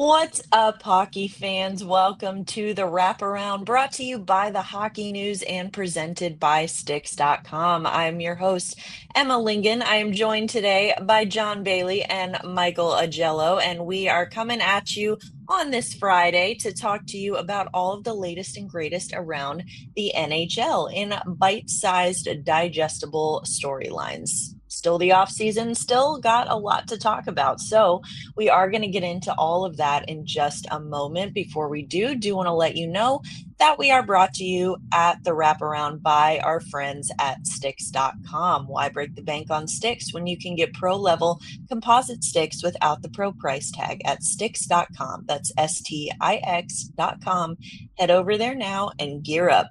What's up, hockey fans? Welcome to the Wraparound, brought to you by the Hockey News and presented by Sticks.com. I'm your host, Emma Lingan. I am joined today by John Bailey and Michael Augello, and we are coming at you on this Friday to talk to you about all of the latest and greatest around the NHL in bite-sized, digestible storylines. Still the off season, still got a lot to talk about. So we are going to get into all of that in just a moment. Before we do want to let you know that we are brought to you at the Wraparound by our friends at Sticks.com. Why break the bank on sticks when you can get pro level composite sticks without the pro price tag at Sticks.com? That's STIX.com. Head over there now and gear up.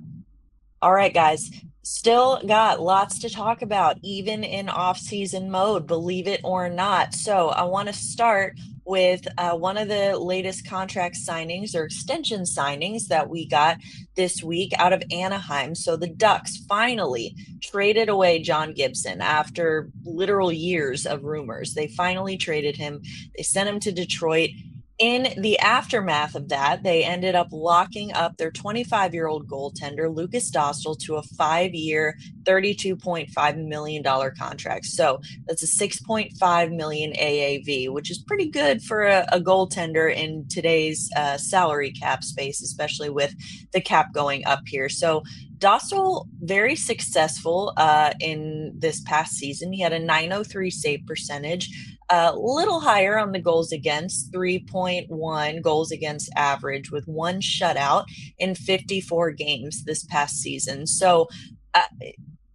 All right, guys. Still got lots to talk about, even in off-season mode, believe it or not. So I want to start with one of the latest contract signings or extension signings that we got this week out of Anaheim. So the Ducks finally traded away John Gibson after literal years of rumors. They finally traded him. They sent him to Detroit. In the aftermath of that, they ended up locking up their 25-year-old goaltender, Lukas Dostal, to a 5-year, $32.5 million contract. So that's a $6.5 million AAV, which is pretty good for a goaltender in today's salary cap space, especially with the cap going up here. So Dostal, very successful in this past season. He had a .903 save percentage, a little higher on the goals against, 3.1 goals against average with one shutout in 54 games this past season. So,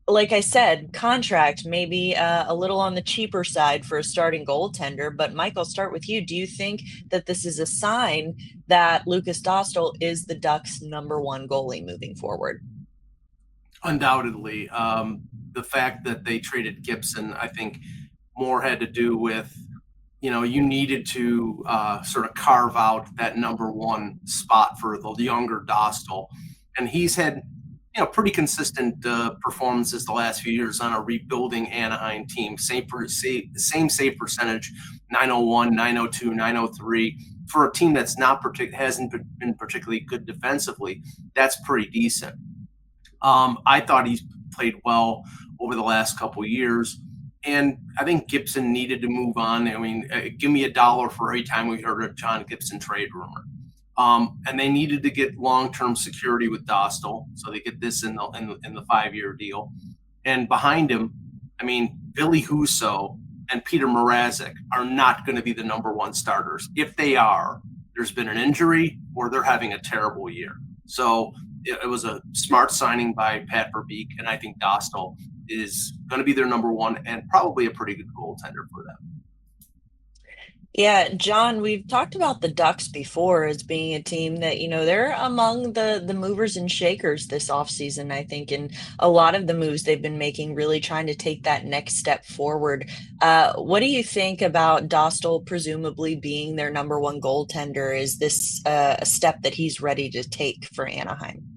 like I said, contract maybe a little on the cheaper side for a starting goaltender. But Mike, I'll start with you. Do you think that this is a sign that Lukas Dostal is the Ducks' number one goalie moving forward? Undoubtedly. The fact that they traded Gibson, I think, more had to do with, you needed to sort of carve out that number one spot for the younger Dostal. And he's had, pretty consistent performances the last few years on a rebuilding Anaheim team. Same save percentage, 901, 902, 903. For a team that's hasn't been particularly good defensively, that's pretty decent. I thought he's played well over the last couple of years, and I think Gibson needed to move on. I mean, give me $1 for every time we heard a John Gibson trade rumor. And they needed to get long-term security with Dostal, so they get this in the 5-year deal. And behind him, I mean, Billy Husso and Peter Mrazek are not going to be the number one starters. If they are, there's been an injury or they're having a terrible year. So it was a smart signing by Pat Verbeek, and I think Dostal is going to be their number one and probably a pretty good goaltender for them. Yeah, John, we've talked about the Ducks before as being a team that, they're among the movers and shakers this offseason, I think, and a lot of the moves they've been making really trying to take that next step forward. What do you think about Dostal presumably being their number one goaltender? Is this a step that he's ready to take for Anaheim?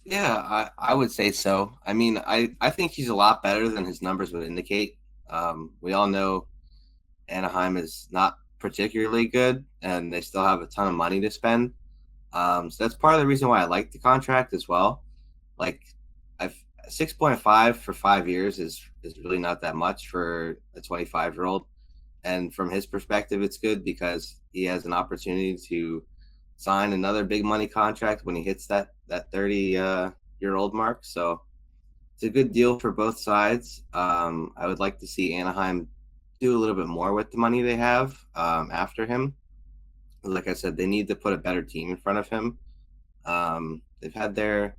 Yeah, I would say so. I mean, I think he's a lot better than his numbers would indicate. We all know Anaheim is not particularly good, and they still have a ton of money to spend. So that's part of the reason why I like the contract as well. Like, 6.5 for 5 years is really not that much for a 25-year-old. And from his perspective, it's good because he has an opportunity to sign another big money contract when he hits that 30-year-old mark. So it's a good deal for both sides. I would like to see Anaheim do a little bit more with the money they have after him. Like I said, they need to put a better team in front of him. They've had their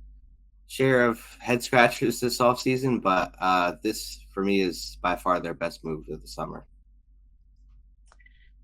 share of head scratchers this offseason, but this, for me, is by far their best move of the summer.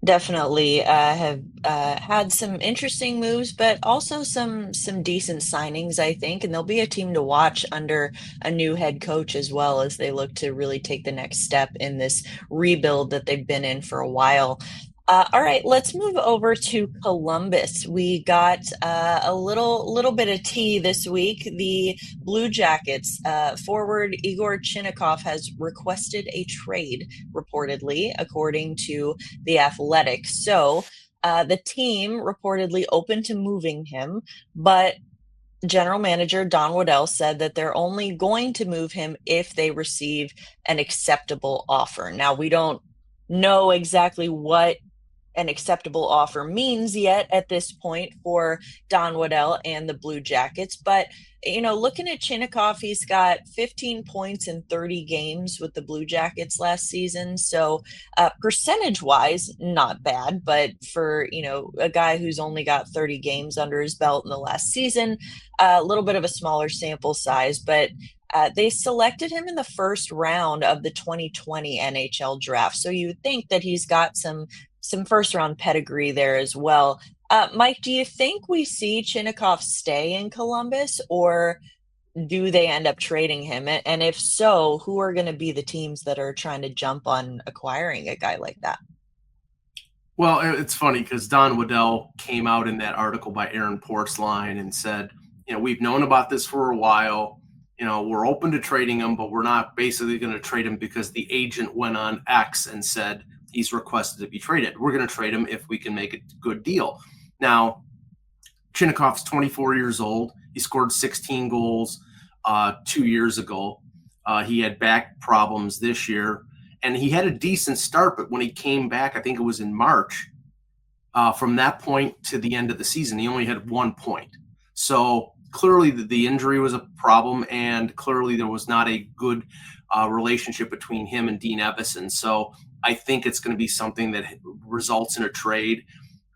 Definitely have had some interesting moves, but also some decent signings, I think. And they'll be a team to watch under a new head coach as well as they look to really take the next step in this rebuild that they've been in for a while. All right, let's move over to Columbus. We got a little bit of tea this week. The Blue Jackets forward Igor Chinakhov has requested a trade, reportedly, according to The Athletic. So The team reportedly open to moving him, but general manager Don Waddell said that they're only going to move him if they receive an acceptable offer. Now, we don't know exactly what an acceptable offer means yet at this point for Don Waddell and the Blue Jackets. But, looking at Chinakhov, he's got 15 points in 30 games with the Blue Jackets last season. So percentage wise, not bad. But for, a guy who's only got 30 games under his belt in the last season, a little bit of a smaller sample size. But they selected him in the first round of the 2020 NHL draft. So you would think that he's got some first round pedigree there as well. Mike, do you think we see Chinakhov stay in Columbus, or do they end up trading him? And if so, who are going to be the teams that are trying to jump on acquiring a guy like that? Well, it's funny because Don Waddell came out in that article by Aaron Portzline and said, we've known about this for a while. We're open to trading him, but we're not basically going to trade him because the agent went on X and said he's requested to be traded. We're going to trade him if we can make a good deal. Now, Chinakhov's 24 years old. He scored 16 goals 2 years ago. He had back problems this year, and he had a decent start, but when he came back, I think it was in March, from that point to the end of the season, he only had 1 point. So clearly the injury was a problem, and clearly there was not a good relationship between him and Dean Evason. So I think it's going to be something that results in a trade.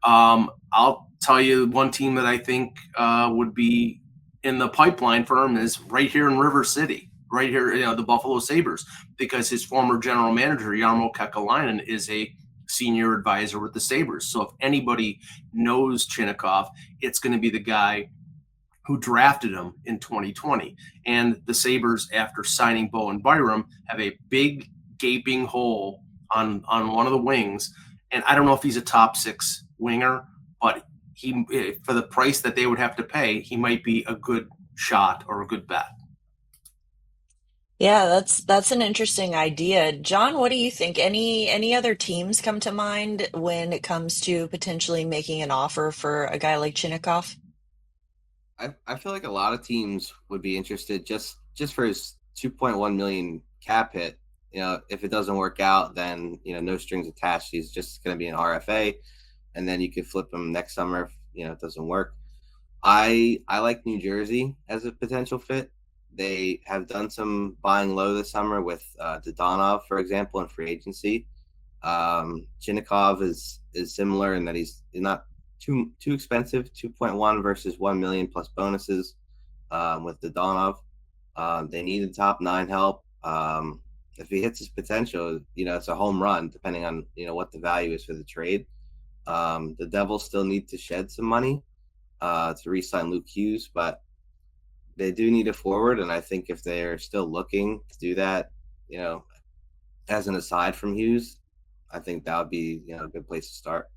I'll tell you one team that I think would be in the pipeline for him is right here in River City, right here, the Buffalo Sabres, because his former general manager, Jarmo Kekalainen, is a senior advisor with the Sabres. So if anybody knows Chinakhov, it's going to be the guy who drafted him in 2020. And the Sabres, after signing Bowen Byram, have a big gaping hole on one of the wings. And I don't know if he's a top 6 winger, but he, for the price that they would have to pay, he might be a good shot or a good bet. Yeah, that's an interesting idea. John, what do you think? Any other teams come to mind when it comes to potentially making an offer for a guy like Chinakhov? I feel like a lot of teams would be interested just for his 2.1 million cap hit. If it doesn't work out, then no strings attached. He's just going to be an RFA, and then you could flip him next summer if it doesn't work. I like New Jersey as a potential fit. They have done some buying low this summer with Dodonov, for example, in free agency. Chinakhov is similar in that he's not too expensive, 2.1 versus 1 million plus bonuses with Dodonov. They needed top 9 help. If he hits his potential, it's a home run, depending on what the value is for the trade. The Devils still need to shed some money to re-sign Luke Hughes, but they do need a forward, and I think if they're still looking to do that, as an aside from Hughes, I think that would be a good place to start.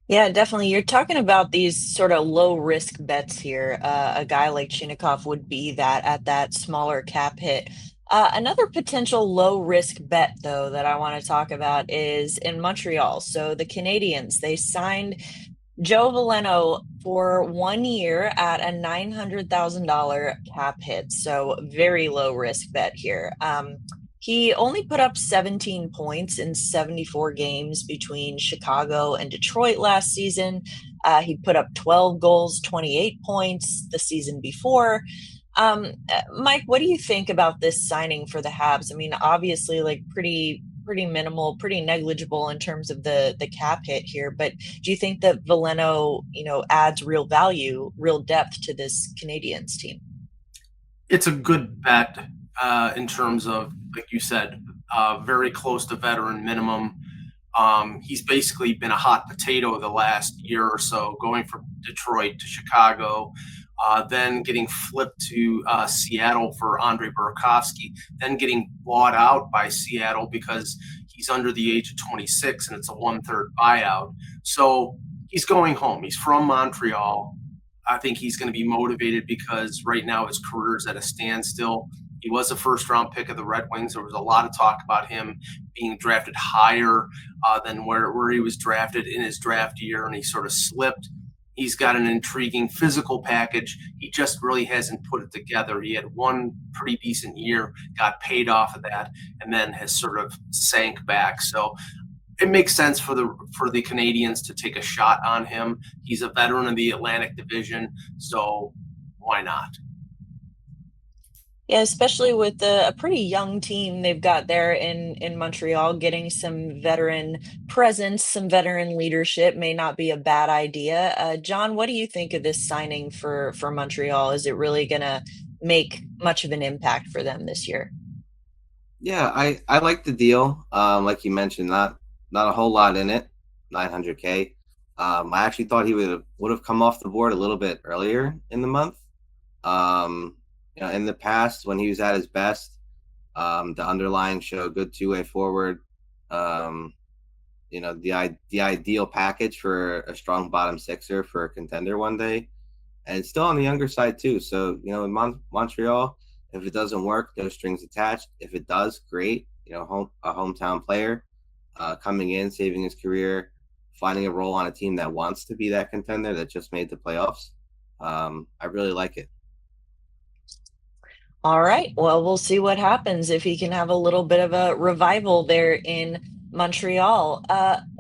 Yeah, definitely. You're talking about these sort of low risk bets here. A guy like Chinakhov would be that at that smaller cap hit. Another potential low risk bet, though, that I want to talk about is in Montreal. So the Canadiens, they signed Joe Veleno for 1 year at a $900,000 cap hit. So very low risk bet here. He only put up 17 points in 74 games between Chicago and Detroit last season. He put up 12 goals, 28 points the season before. Mike, what do you think about this signing for the Habs? I mean, obviously, like pretty minimal, pretty negligible in terms of the cap hit here. But do you think that Veleno, adds real value, real depth to this Canadiens team? It's a good bet in terms of, like you said, very close to veteran minimum. He's basically been a hot potato the last year or so, going from Detroit to Chicago, then getting flipped to Seattle for Andre Burakovsky, then getting bought out by Seattle because he's under the age of 26 and it's a 1/3 buyout. So he's going home. He's from Montreal. I think he's going to be motivated because right now his career is at a standstill. He was a first-round pick of the Red Wings. There was a lot of talk about him being drafted higher than where he was drafted in his draft year, and he sort of slipped. He's got an intriguing physical package. He just really hasn't put it together. He had one pretty decent year, got paid off of that, and then has sort of sank back. So it makes sense for the Canadiens to take a shot on him. He's a veteran of the Atlantic Division, so why not? Yeah, especially with a pretty young team they've got there in Montreal, getting some veteran presence, some veteran leadership may not be a bad idea. John, what do you think of this signing for Montreal? Is it really going to make much of an impact for them this year? Yeah, I like the deal. Like you mentioned, not a whole lot in it, 900K. I actually thought he would have come off the board a little bit earlier in the month. In the past when he was at his best, the underlying show good two-way forward. The ideal package for a strong bottom sixer for a contender one day, and it's still on the younger side too. So in Montreal, if it doesn't work, no strings attached. If it does, great. A hometown player coming in, saving his career, finding a role on a team that wants to be that contender that just made the playoffs. I really like it. All right. Well, we'll see what happens if he can have a little bit of a revival there in Montreal.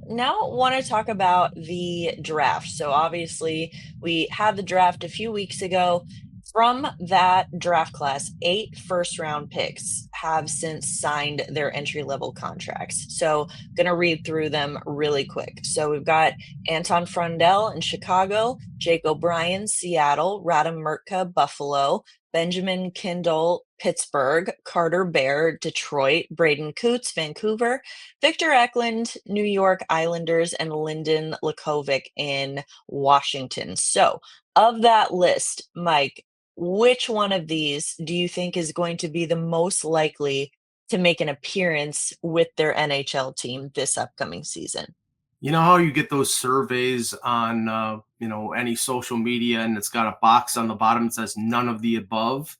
Now, want to talk about the draft. So, obviously, we had the draft a few weeks ago. From that draft class, 8 first-round picks have since signed their entry-level contracts. So, going to read through them really quick. So, we've got Anton Frundell in Chicago, Jake O'Brien, Seattle, Radim Murtka, Buffalo, Benjamin Kindle, Pittsburgh, Carter Bear, Detroit, Braden Coots, Vancouver, Victor Eklund, New York Islanders, and Lyndon Lakovic in Washington. So, of that list, Mike, which one of these do you think is going to be the most likely to make an appearance with their NHL team this upcoming season? You know how you get those surveys on any social media, and it's got a box on the bottom that says none of the above?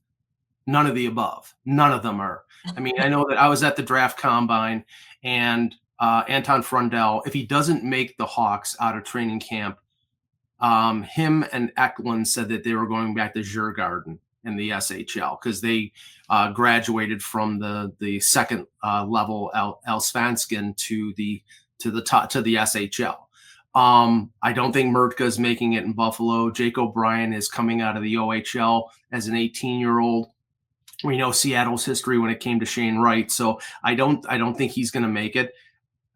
None of the above. None of them are. I mean, I know that I was at the draft combine, and Anton Frundell, if he doesn't make the Hawks out of training camp, him and Eklund said that they were going back to Djurgården in the SHL because they graduated from the second level Allsvenskan to the SHL. I don't think Murtka is making it in Buffalo. Jake O'Brien is coming out of the OHL as an 18-year-old. We know Seattle's history when it came to Shane Wright, so I don't think he's going to make it.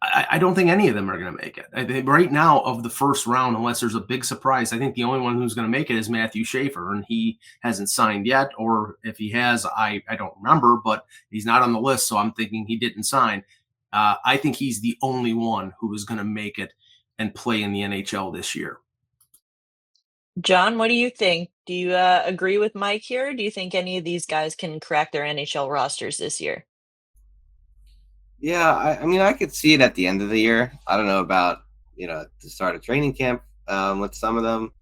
I don't think any of them are going to make it. I think right now of the first round, unless there's a big surprise, I think the only one who's going to make it is Matthew Schaefer, and he hasn't signed yet. Or if he has, I don't remember, but he's not on the list, so I'm thinking he didn't sign. I think he's the only one who is going to make it and play in the NHL this year. John, what do you think? Do you agree with Mike here? Do you think any of these guys can crack their NHL rosters this year? Yeah, I mean, I could see it at the end of the year. I don't know about, the start of training camp with some of them.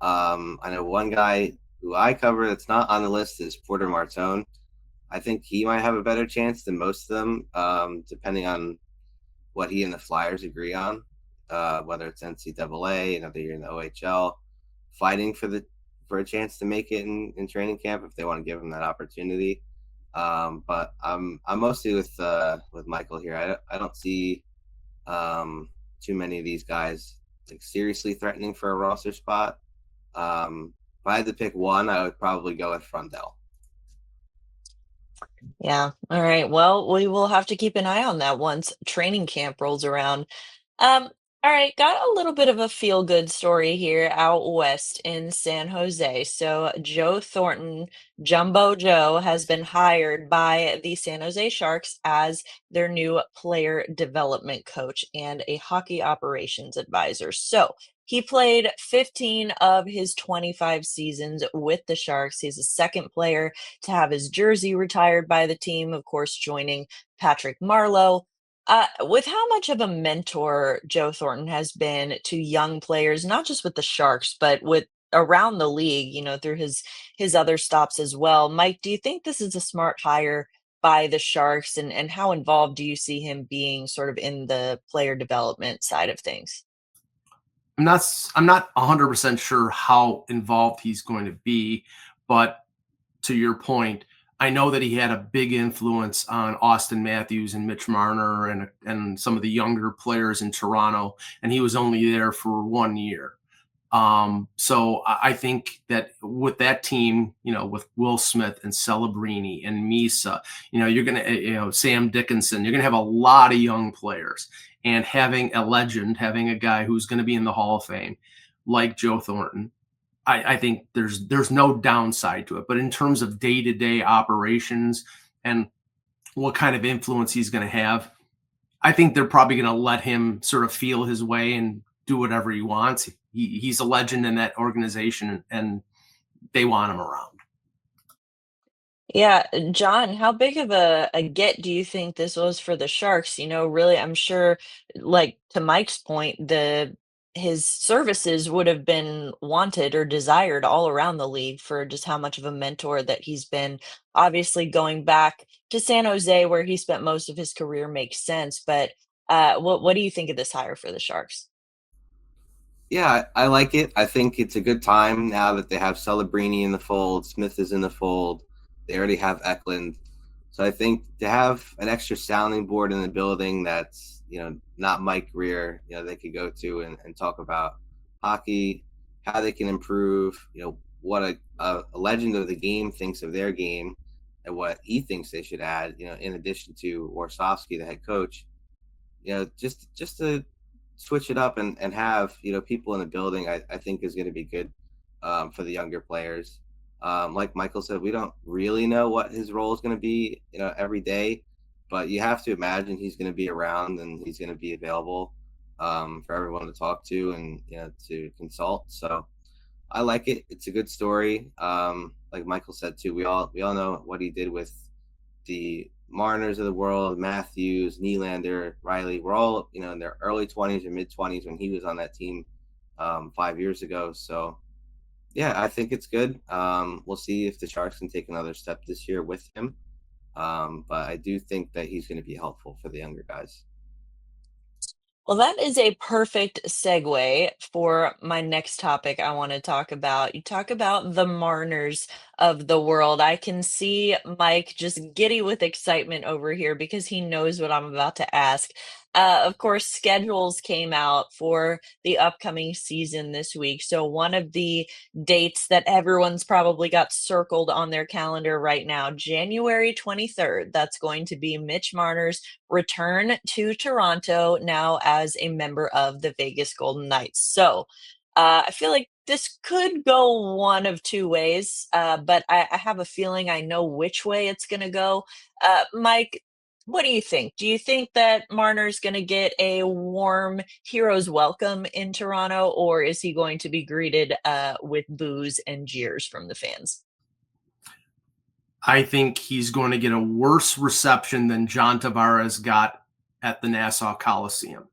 I know one guy who I cover that's not on the list is Porter Martone. I think he might have a better chance than most of them, depending on what he and the Flyers agree on, whether it's NCAA, another year in the OHL, fighting for a chance to make it in training camp if they want to give him that opportunity. But I'm mostly with Michael here. I don't see too many of these guys seriously threatening for a roster spot. If I had to pick one, I would probably go with Frundell. Yeah. All right. Well, we will have to keep an eye on that once training camp rolls around. Um, all right, got a little bit of a feel-good story here out west in San Jose. So Joe Thornton, Jumbo Joe, has been hired by the San Jose Sharks as their new player development coach and a hockey operations advisor. So he played 15 of his 25 seasons with the Sharks. He's the second player to have his jersey retired by the team, of course, joining Patrick Marleau. With how much of a mentor Joe Thornton has been to young players, not just with the Sharks, but with around the league, through his other stops as well. Mike, do you think this is a smart hire by the Sharks, and how involved do you see him being sort of in the player development side of things? I'm not 100% sure how involved he's going to be, but to your point, I know that he had a big influence on Austin Matthews and Mitch Marner and some of the younger players in Toronto, and he was only there for 1 year. So I think that with that team, with Will Smith and Celebrini and Misa, you're going to, Sam Dickinson, you're going to have a lot of young players, and having a legend, having a guy who's going to be in the Hall of Fame like Joe Thornton, I think there's no downside to it. But in terms of day-to-day operations and what kind of influence he's going to have, I think they're probably going to let him sort of feel his way and do whatever he wants. He's a legend in that organization, and they want him around. Yeah, John, how big of a get do you think this was for the Sharks? Really, I'm sure, like to Mike's point, the his services would have been wanted or desired all around the league for just how much of a mentor that he's been. Obviously, going back to San Jose, where he spent most of his career, makes sense. But what do you think of this hire for the Sharks? Yeah, I like it. I think it's a good time now that they have Celebrini in the fold, Smith is in the fold. They already have Eklund. So I think to have an extra sounding board in the building that's, not Mike Greer, they could go to and talk about hockey, how they can improve, what a legend of the game thinks of their game and what he thinks they should add, in addition to Warsofsky, the head coach, just to switch it up and have people in the building. I think is going to be good for the younger players. Like Michael said, we don't really know what his role is going to be every day, but you have to imagine he's going to be around and he's going to be available for everyone to talk to and to consult. So I like it. It's a good story. Like Michael said too, we all know what he did with the Marners of the world, Matthews, Nylander, Riley. We're all in their early 20s or mid 20s when he was on that team 5 years ago. So yeah, I think it's good. We'll see if the Sharks can take another step this year with him. But I do think that he's going to be helpful for the younger guys. Well, that is a perfect segue for my next topic I want to talk about. You talk about the Marners of the world. I can see Mike just giddy with excitement over here because he knows what I'm about to ask. Of course, schedules came out for the upcoming season this week. So, one of the dates that everyone's probably got circled on their calendar right now, January 23rd, that's going to be Mitch Marner's return to Toronto now as a member of the Vegas Golden Knights. So I feel like this could go one of two ways, but I have a feeling I know which way it's going to go. Mike, what do you think? Do you think that Marner's going to get a warm hero's welcome in Toronto, or is he going to be greeted with boos and jeers from the fans? I think he's going to get a worse reception than John Tavares got at the Nassau Coliseum.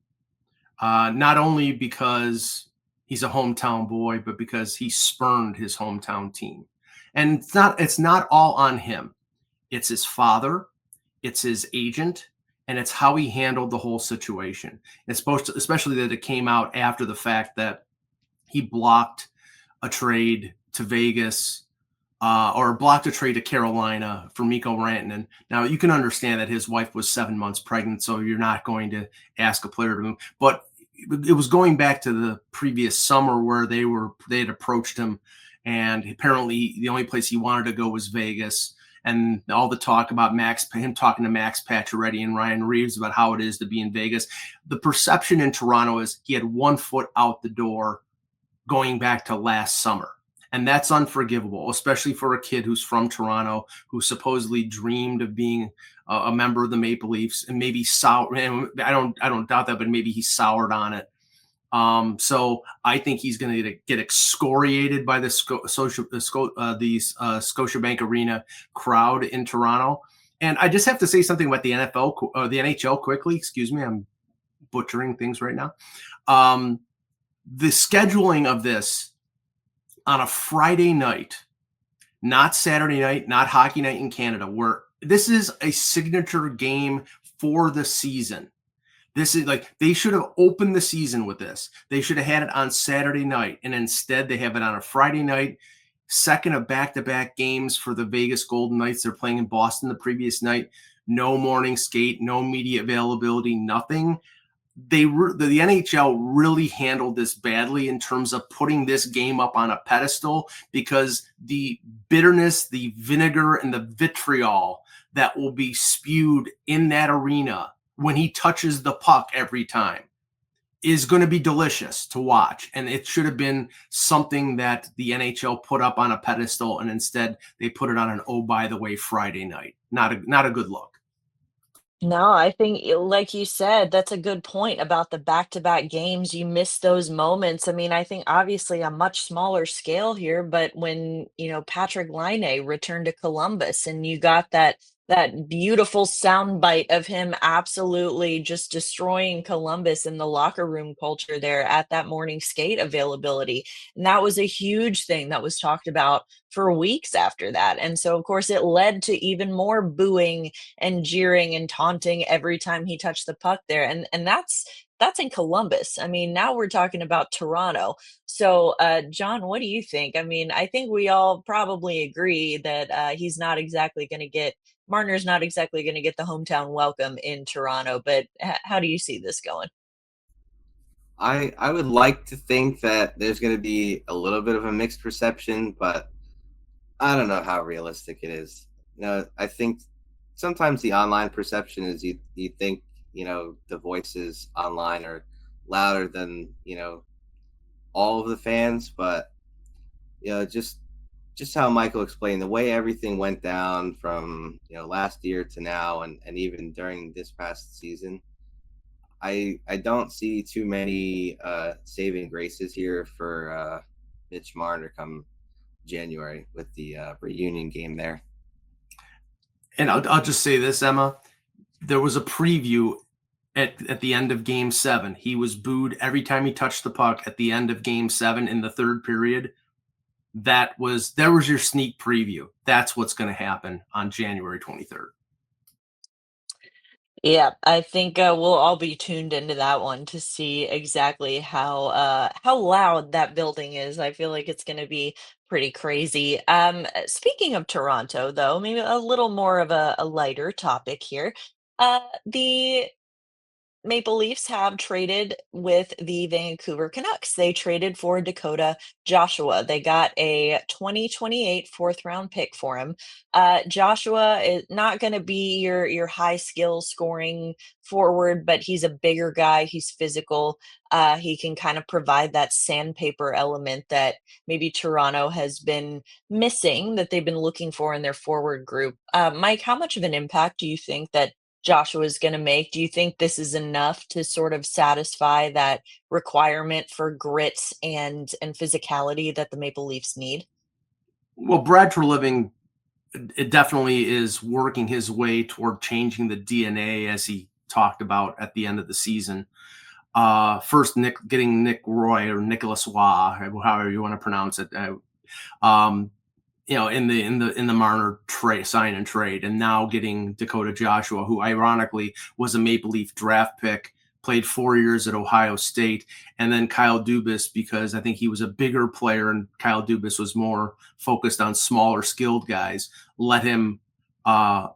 Not only because he's a hometown boy, but because he spurned his hometown team. And it's not all on him. It's his father, it's his agent, and it's how he handled the whole situation. It's supposed to, especially that it came out after the fact that he blocked a trade to Vegas or blocked a trade to Carolina for Mikko Rantanen. Now, you can understand that his wife was 7 months pregnant, so you're not going to ask a player to move. But it was going back to the previous summer where they had approached him, and apparently the only place he wanted to go was Vegas. And all the talk about him talking to Max Pacioretty and Ryan Reeves about how it is to be in Vegas. The perception in Toronto is he had 1 foot out the door going back to last summer. And that's unforgivable, especially for a kid who's from Toronto, who supposedly dreamed of being a member of the Maple Leafs, and maybe sour. And I don't doubt that, but maybe he soured on it. So I think he's going to get excoriated by the Scotiabank Arena crowd in Toronto. And I just have to say something about the NHL quickly. Excuse me, I'm butchering things right now. The scheduling of this on a Friday night, not Saturday night, not hockey night in Canada, where this is a signature game for the season. This is like, they should have opened the season with this. They should have had it on Saturday night, and instead they have it on a Friday night, second of back-to-back games for the Vegas Golden Knights. They're playing in Boston the previous night. No morning skate, no media availability, nothing. The NHL really handled this badly in terms of putting this game up on a pedestal, because the bitterness, the vinegar, and the vitriol that will be spewed in that arena when he touches the puck every time is going to be delicious to watch. And it should have been something that the NHL put up on a pedestal, and instead they put it on an, oh, by the way, Friday night. Not a good look. No, I think, like you said, that's a good point about the back-to-back games. You miss those moments. I mean, I think obviously a much smaller scale here, but when, Patrick Laine returned to Columbus and you got that beautiful soundbite of him absolutely just destroying Columbus and the locker room culture there at that morning skate availability. And that was a huge thing that was talked about for weeks after that. And so, of course, it led to even more booing and jeering and taunting every time he touched the puck there. And that's in Columbus. I mean, now we're talking about Toronto. So, John, what do you think? I mean, I think we all probably agree that he's not exactly going to get Marner's not exactly going to get the hometown welcome in Toronto. But how do you see this going? I would like to think that there's going to be a little bit of a mixed perception, but I don't know how realistic it is. I think sometimes the online perception is you think, the voices online are louder than, all of the fans, but just how Michael explained the way everything went down from, last year to now, and even during this past season, I don't see too many saving graces here for Mitch Marner come January with the reunion game there. And I'll just say this, Emma. There was a preview at the end of Game 7. He was booed every time he touched the puck at the end of Game 7 in the third period. There was your sneak preview. That's what's going to happen on January 23rd. Yeah, I think we'll all be tuned into that one to see exactly how loud that building is. I feel like it's going to be pretty crazy. Speaking of Toronto, though, maybe a little more of a lighter topic here. The Maple Leafs have traded with the Vancouver Canucks. They traded for Dakota Joshua. They got a 2028 fourth round pick for him. Joshua is not going to be your high skill scoring forward, but he's a bigger guy. He's physical. He can kind of provide that sandpaper element that maybe Toronto has been missing, that they've been looking for in their forward group. Mike, how much of an impact do you think that Joshua is going to make? Do you think this is enough to sort of satisfy that requirement for grit and physicality that the Maple Leafs need? Well, Brad Treliving, it definitely is working his way toward changing the DNA, as he talked about at the end of the season. First, getting Nick Roy or Nicholas Waugh, however you want to pronounce it, in the Marner sign and trade, and now getting Dakota Joshua, who ironically was a Maple Leaf draft pick, played 4 years at Ohio State, and then Kyle Dubas, because I think he was a bigger player and Kyle Dubas was more focused on smaller skilled guys, let him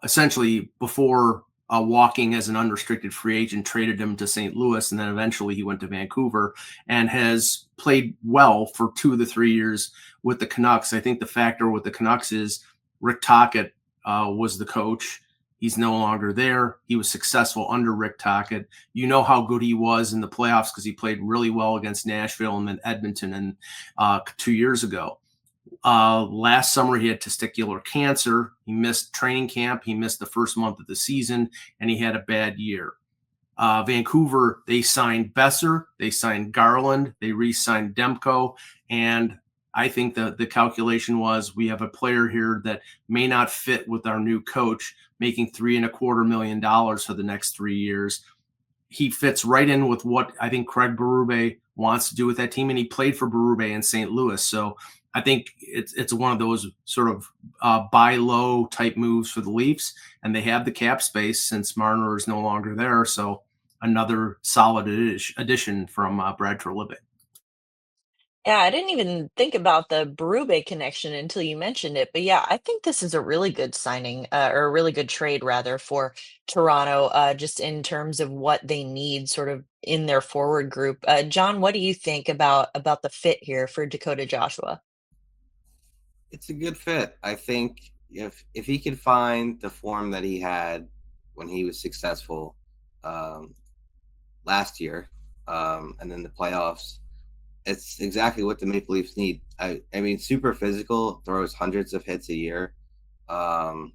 essentially before walking as an unrestricted free agent, traded him to St. Louis, and then eventually he went to Vancouver and has played well for 2 of the 3 years with the Canucks. I think the factor with the Canucks is Rick Tocchet was the coach. He's no longer there. He was successful under Rick Tocchet. You know how good he was in the playoffs because he played really well against Nashville and then Edmonton 2 years ago. Last summer, he had testicular cancer. He missed training camp. He missed the first month of the season, and he had a bad year. Vancouver, they signed Besser. They signed Garland. They re-signed Demko. And I think the calculation was we have a player here that may not fit with our new coach, making $3.25 million for the next 3 years. He fits right in with what I think Craig Berube wants to do with that team, and he played for Berube in St. Louis. So I think it's one of those sort of buy low type moves for the Leafs, and they have the cap space since Marner is no longer there. So another solid addition from Brad Treliving. Yeah, I didn't even think about the Berube connection until you mentioned it. But yeah, I think this is a really good signing, or a really good trade rather, for Toronto, just in terms of what they need sort of in their forward group. John, what do you think about the fit here for Dakota Joshua? It's a good fit. I think if he could find the form that he had when he was successful um, last year, and then the playoffs, it's exactly what the Maple Leafs need. I mean, super physical, throws hundreds of hits a year, um,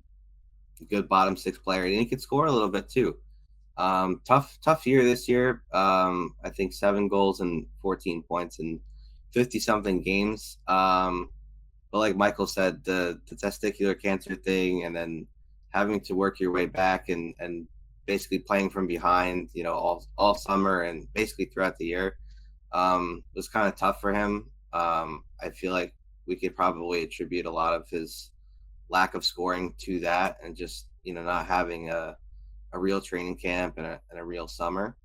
good bottom six player, and he could score a little bit too. Tough year this year. I think 7 goals and 14 points in 50 something games. But like Michael said, the testicular cancer thing, and then having to work your way back and basically playing from behind, all summer and basically throughout the year, was kind of tough for him. I feel like we could probably attribute a lot of his lack of scoring to that, and just not having a real training camp and a real summer.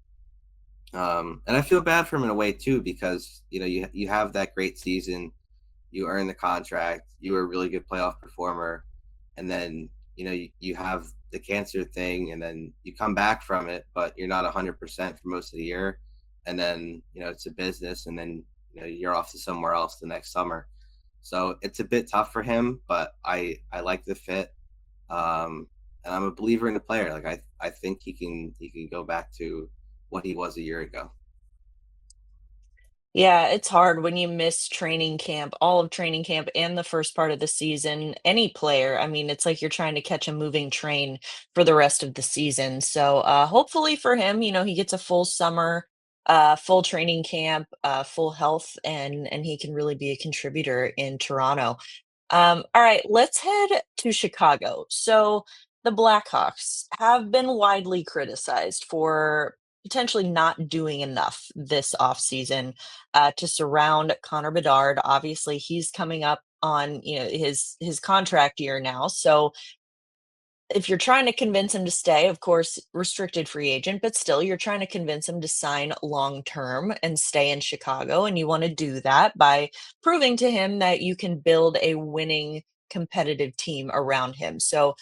And I feel bad for him in a way too, because you have that great season, you earn the contract, you were a really good playoff performer, and then you have the cancer thing, and then you come back from it, but you're not 100% for most of the year, and then it's a business, and then you're off to somewhere else the next summer. So it's a bit tough for him, but I like the fit. And I'm a believer in the player. Like I think he can go back to what he was a year ago. Yeah, it's hard when you miss training camp, all of training camp and the first part of the season. Any player, I mean, it's like you're trying to catch a moving train for the rest of the season. So hopefully for him, he gets a full summer, full training camp, full health, and he can really be a contributor in Toronto. All right, let's head to Chicago. So the Blackhawks have been widely criticized for potentially not doing enough this offseason to surround Connor Bedard. Obviously, he's coming up on his contract year now. So if you're trying to convince him to stay, of course, restricted free agent, but still you're trying to convince him to sign long term and stay in Chicago. And you want to do that by proving to him that you can build a winning competitive team around him. So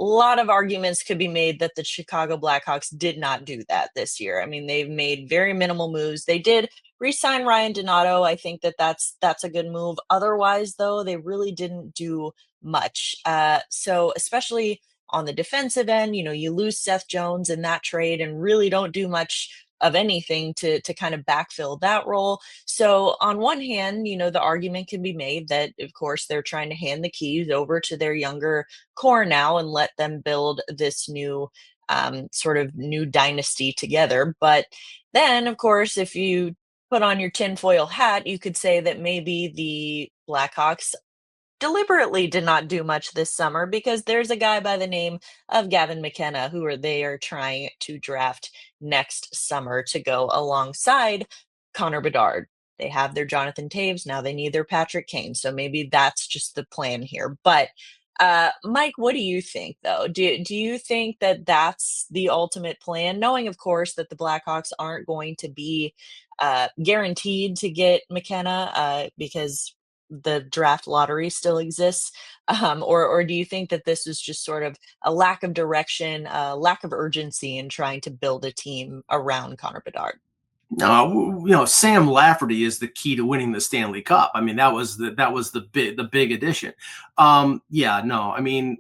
a lot of arguments could be made that the Chicago Blackhawks did not do that this year. I mean, they've made very minimal moves. They did re-sign Ryan Donato. I think that's a good move. Otherwise, though, they really didn't do much. So especially on the defensive end, you lose Seth Jones in that trade and really don't do much of anything to kind of backfill that role. So on one hand, the argument can be made that of course they're trying to hand the keys over to their younger core now and let them build this new sort of new dynasty together. But then of course, if you put on your tinfoil hat, you could say that maybe the Blackhawks deliberately did not do much this summer because there's a guy by the name of Gavin McKenna they are trying to draft next summer to go alongside Connor Bedard. They have their Jonathan Taves, now they need their Patrick Kane. So maybe that's just the plan here. But Mike, what do you think though? Do you think that that's the ultimate plan? Knowing, of course, that the Blackhawks aren't going to be guaranteed to get McKenna because the draft lottery still exists, or do you think that this is just sort of a lack of direction, lack of urgency in trying to build a team around Connor Bedard? No, Sam Lafferty is the key to winning the Stanley Cup. I mean, that was the big addition. Yeah, no, I mean,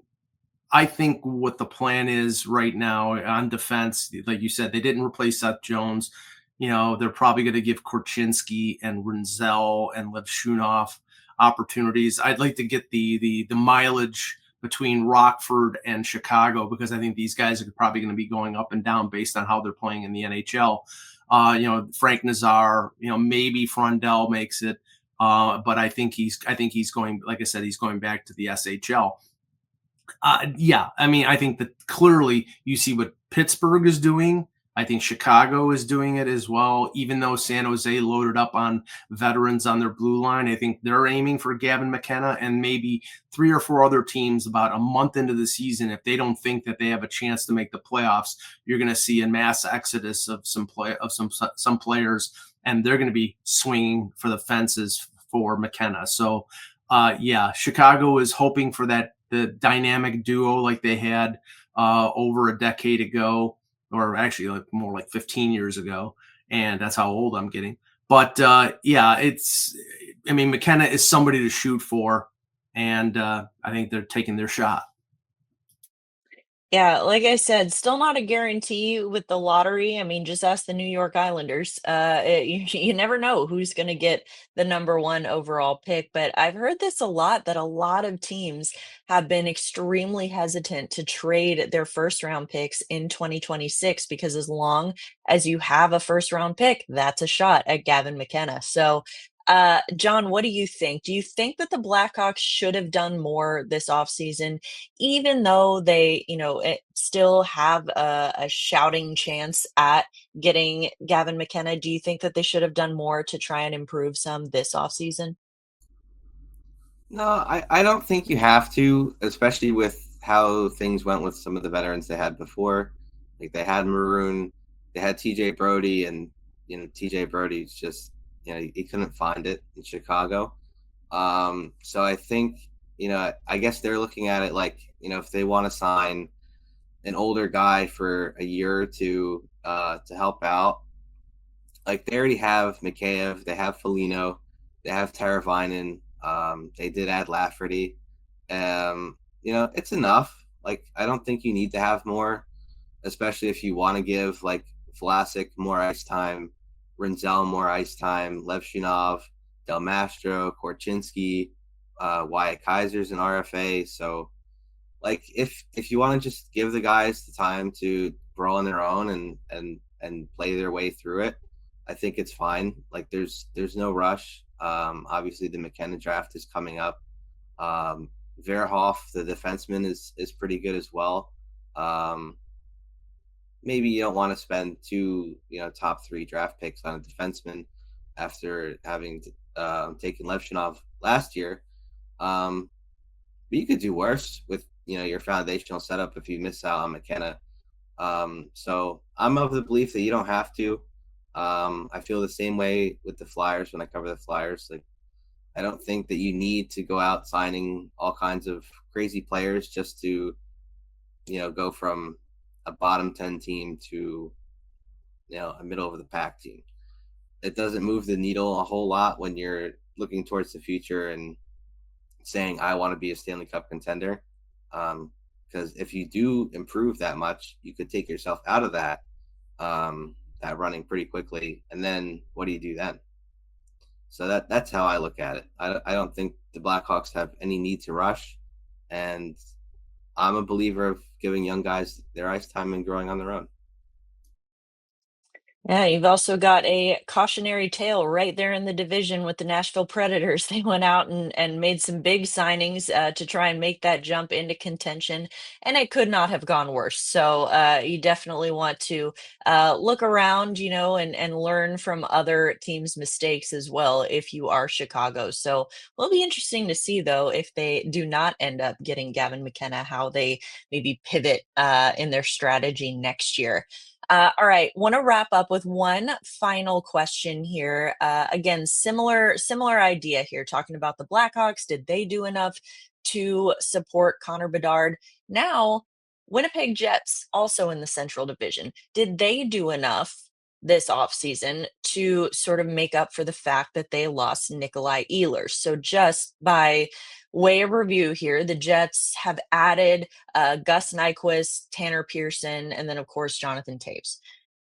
I think what the plan is right now on defense, like you said, they didn't replace Seth Jones. They're probably going to give Korchinski and Renzel and Levshunov opportunities. I'd like to get the mileage between Rockford and Chicago, because I think these guys are probably going to be going up and down based on how they're playing in the NHL. Frank Nazar, maybe Frondell makes it, but I think he's going, like I said, he's going back to the SHL. Yeah, I mean, I think that clearly you see what Pittsburgh is doing. I think Chicago is doing it as well. Even though San Jose loaded up on veterans on their blue line, I think they're aiming for Gavin McKenna and maybe 3 or 4 other teams about a month into the season. If they don't think that they have a chance to make the playoffs, you're going to see a mass exodus of some players, and they're going to be swinging for the fences for McKenna. So, yeah, Chicago is hoping for the dynamic duo like they had over a decade ago, or actually more like 15 years ago. And that's how old I'm getting. But yeah, McKenna is somebody to shoot for. And I think they're taking their shot. Yeah, like I said, still not a guarantee with the lottery. I mean, just ask the New York Islanders. You never know who's going to get the number one overall pick. But I've heard this a lot that a lot of teams have been extremely hesitant to trade their first round picks in 2026 because as long as you have a first round pick, that's a shot at Gavin McKenna. So, John, what do you think? Do you think that the Blackhawks should have done more this offseason? Even though they, still have a shouting chance at getting Gavin McKenna, do you think that they should have done more to try and improve some this offseason? No, I don't think you have to, especially with how things went with some of the veterans they had before. Like they had Maroon, they had TJ Brody, and TJ Brody's just he couldn't find it in Chicago. So I think I guess they're looking at it like if they want to sign an older guy for a year or two to help out, like they already have Mikheyev, they have Foligno, they have Teravainen. They did add Lafferty. It's enough. Like I don't think you need to have more, especially if you want to give like Vlasic more ice time, Renzel more ice time, Levshinov, Del Mastro, Korchinski, Wyatt Kaiser's an RFA. So like if you want to just give the guys the time to grow on their own and play their way through it, I think it's fine. Like there's no rush. Obviously the McKenna draft is coming up. Verhoff, the defenseman, is pretty good as well. Maybe you don't want to spend two top 3 draft picks on a defenseman after having taken Levshinov last year. But you could do worse with your foundational setup if you miss out on McKenna. So I'm of the belief that you don't have to. I feel the same way with the Flyers when I cover the Flyers. Like, I don't think that you need to go out signing all kinds of crazy players just to, go from a bottom 10 team to, a middle of the pack team. It doesn't move the needle a whole lot when you're looking towards the future and saying, I want to be a Stanley Cup contender. Because if you do improve that much, you could take yourself out of that running pretty quickly. And then what do you do then? So that's how I look at it. I don't think the Blackhawks have any need to rush. And I'm a believer of giving young guys their ice time and growing on their own. Yeah, you've also got a cautionary tale right there in the division with the Nashville Predators. They went out and made some big signings to try and make that jump into contention, and it could not have gone worse. So you definitely want to look around, and learn from other teams' mistakes as well if you are Chicago. So will be interesting to see, though, if they do not end up getting Gavin McKenna, how they maybe pivot in their strategy next year. All right, want to wrap up with one final question here. Again, similar idea here, talking about the Blackhawks. Did they do enough to support Connor Bedard? Now, Winnipeg Jets, also in the Central Division, did they do enough this offseason to sort of make up for the fact that they lost Nikolaj Ehlers? So just by way of review here, the Jets have added Gus Nyquist, Tanner Pearson, and then, of course, Jonathan Taves.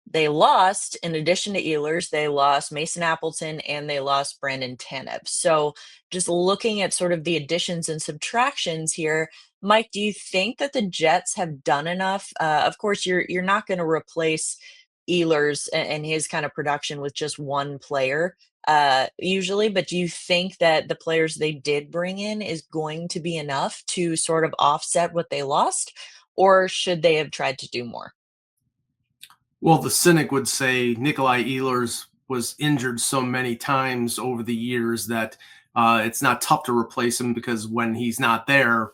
They lost, in addition to Ehlers, they lost Mason Appleton and they lost Brandon Tanev. So just looking at sort of the additions and subtractions here, Mike, do you think that the Jets have done enough? Of course, you're not going to replace Ehlers and his kind of production with just one player usually, but do you think that the players they did bring in is going to be enough to sort of offset what they lost, or should they have tried to do more? Well, the cynic would say Nikolaj Ehlers was injured so many times over the years that it's not tough to replace him because when he's not there,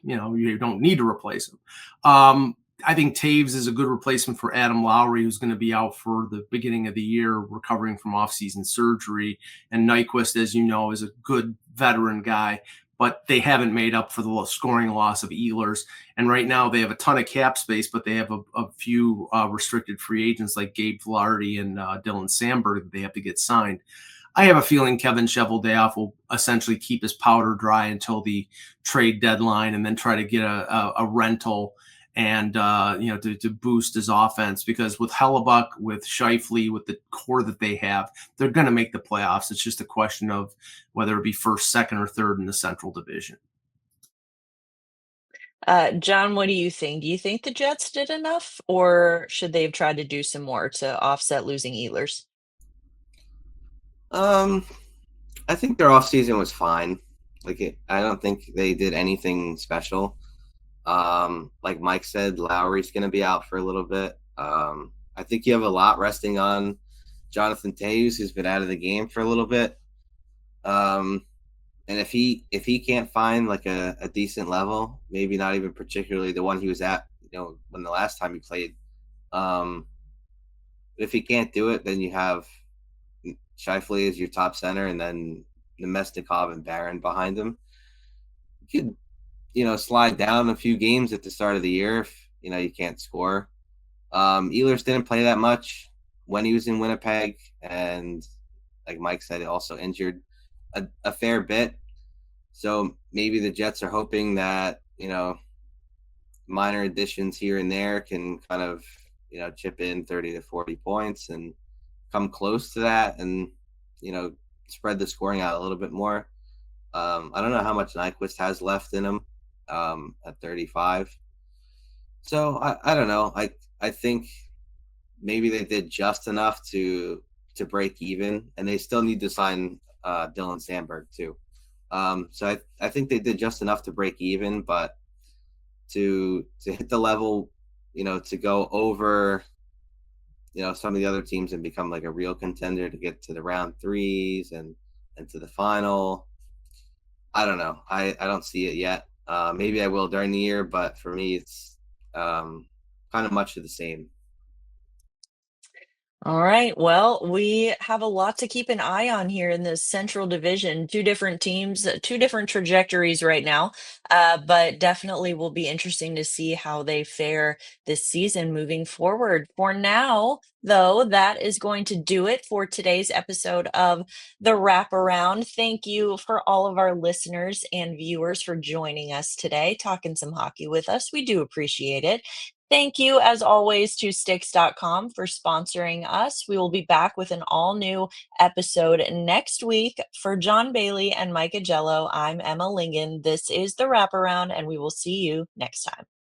you don't need to replace him. I think Taves is a good replacement for Adam Lowry, who's going to be out for the beginning of the year, recovering from offseason surgery. And Nyquist, as you know, is a good veteran guy, but they haven't made up for the scoring loss of Ehlers. And right now they have a ton of cap space, but they have a few restricted free agents like Gabe Vilardi and Dylan Sandberg that they have to get signed. I have a feeling Kevin Cheveldayoff will essentially keep his powder dry until the trade deadline and then try to get a rental and to boost his offense, because with Hellebuck, with Scheifele, with the core that they have, they're going to make the playoffs. It's just a question of whether it be first, second, or third in the Central Division. John, what do you think? Do you think the Jets did enough, or should they have tried to do some more to offset losing Ehlers? I think their offseason was fine. I don't think they did anything special. Like Mike said, Lowry's going to be out for a little bit. I think you have a lot resting on Jonathan Toews, who's been out of the game for a little bit. And if he can't find like a decent level, maybe not even particularly the one he was at, when the last time he played. If he can't do it, then you have Scheifele as your top center, and then Nemesnikov and Barron behind him. You could, slide down a few games at the start of the year if you can't score. Ehlers didn't play that much when he was in Winnipeg, and like Mike said, also injured a fair bit. So maybe the Jets are hoping that minor additions here and there can kind of chip in 30 to 40 points and come close to that, and spread the scoring out a little bit more. I don't know how much Nyquist has left in him at 35. So I don't know. I think maybe they did just enough to break even, and they still need to sign Dylan Sandberg too. So I think they did just enough to break even, but to hit the level, to go over, some of the other teams and become like a real contender to get to the round threes and to the final. I don't know. I don't see it yet. Maybe I will during the year, but for me, it's kind of much of the same. All right. Well, we have a lot to keep an eye on here in the Central Division. Two different teams, two different trajectories right now, but definitely will be interesting to see how they fare this season moving forward. For now, though, that is going to do it for today's episode of The Wraparound. Thank you for all of our listeners and viewers for joining us today, talking some hockey with us. We do appreciate it. Thank you, as always, to Sticks.com for sponsoring us. We will be back with an all new episode next week. For John Bailey and Mike Augello, I'm Emma Lingan. This is The Wraparound, and we will see you next time.